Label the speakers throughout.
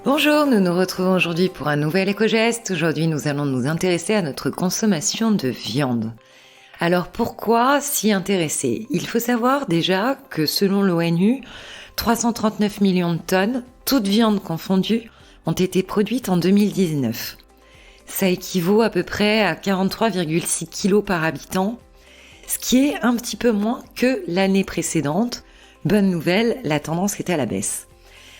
Speaker 1: Bonjour, nous nous retrouvons aujourd'hui pour un nouvel éco-geste. Aujourd'hui, nous allons nous intéresser à notre consommation de viande. Alors pourquoi s'y intéresser ? Il faut savoir déjà que selon l'ONU, 339 millions de tonnes, toutes viandes confondues, ont été produites en 2019. Ça équivaut à peu près à 43,6 kilos par habitant, ce qui est un petit peu moins que l'année précédente. Bonne nouvelle, la tendance est à la baisse.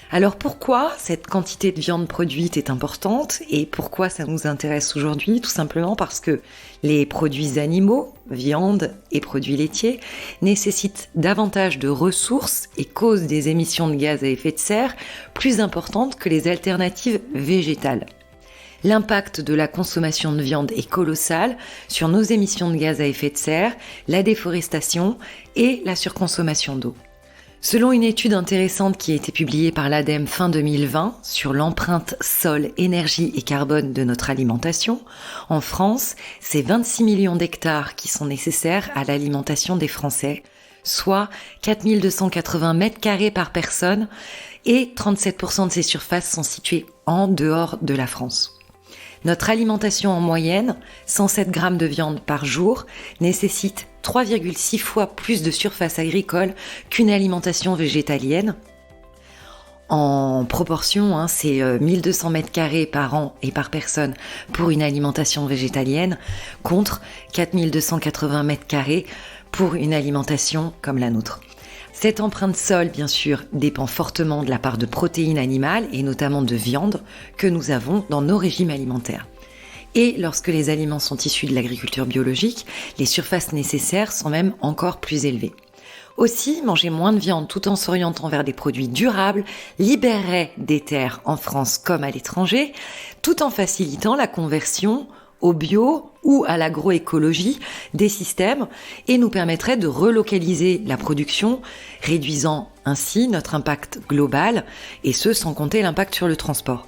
Speaker 1: Alors pourquoi cette quantité de viande produite est importante et pourquoi ça nous intéresse aujourd'hui ? Tout simplement parce que les produits animaux, viande et produits laitiers, nécessitent davantage de ressources et causent des émissions de gaz à effet de serre plus importantes que les alternatives végétales. L'impact de la consommation de viande est colossal sur nos émissions de gaz à effet de serre, la déforestation et la surconsommation d'eau. Selon une étude intéressante qui a été publiée par l'ADEME fin 2020 sur l'empreinte sol, énergie et carbone de notre alimentation, en France, c'est 26 millions d'hectares qui sont nécessaires à l'alimentation des Français, soit 4280 mètres carrés par personne, et 37% de ces surfaces sont situées en dehors de la France. Notre alimentation en moyenne, 107 grammes de viande par jour, nécessite 3,6 fois plus de surface agricole qu'une alimentation végétalienne. En proportion, c'est 1200 mètres carrés par an et par personne pour une alimentation végétalienne, contre 4280 mètres carrés pour une alimentation comme la nôtre. Cette empreinte sol, bien sûr, dépend fortement de la part de protéines animales et notamment de viande que nous avons dans nos régimes alimentaires. Et lorsque les aliments sont issus de l'agriculture biologique, les surfaces nécessaires sont même encore plus élevées. Aussi, manger moins de viande tout en s'orientant vers des produits durables libérerait des terres en France comme à l'étranger, tout en facilitant la conversion au bio ou à l'agroécologie des systèmes et nous permettrait de relocaliser la production, réduisant ainsi notre impact global, et ce sans compter l'impact sur le transport.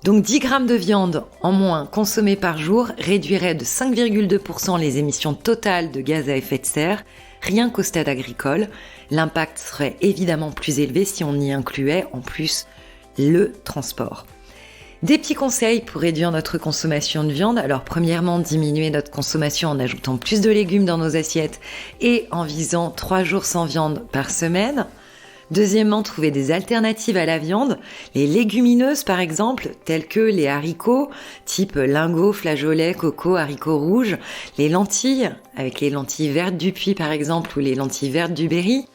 Speaker 1: Donc 10 grammes de viande en moins consommés par jour réduirait de 5,2% les émissions totales de gaz à effet de serre, rien qu'au stade agricole. L'impact serait évidemment plus élevé si on y incluait en plus le transport. Des petits conseils pour réduire notre consommation de viande. Alors premièrement, diminuer notre consommation en ajoutant plus de légumes dans nos assiettes et en visant 3 jours sans viande par semaine. Deuxièmement, trouver des alternatives à la viande, les légumineuses par exemple, telles que les haricots, type lingots, flageolets, coco, haricots rouges, les lentilles, avec les lentilles vertes du Puy par exemple, ou les lentilles vertes du Berry,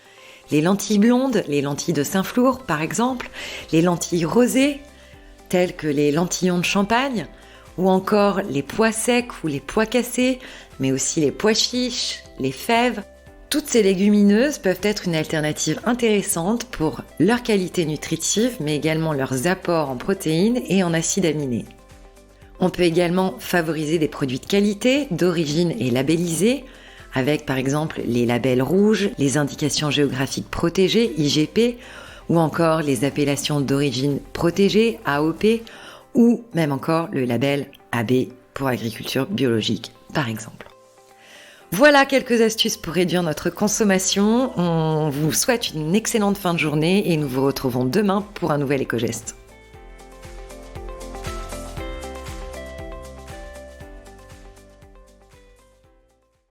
Speaker 1: les lentilles blondes, les lentilles de Saint-Flour par exemple, les lentilles rosées, telles que les lentillons de Champagne, ou encore les pois secs ou les pois cassés, mais aussi les pois chiches, les fèves. Toutes ces légumineuses peuvent être une alternative intéressante pour leur qualité nutritive, mais également leurs apports en protéines et en acides aminés. On peut également favoriser des produits de qualité, d'origine et labellisés, avec par exemple les labels rouges, les indications géographiques protégées, IGP, ou encore les appellations d'origine protégée, AOP, ou même encore le label AB pour agriculture biologique, par exemple. Voilà quelques astuces pour réduire notre consommation. On vous souhaite une excellente fin de journée et nous vous retrouvons demain pour un nouvel éco-geste.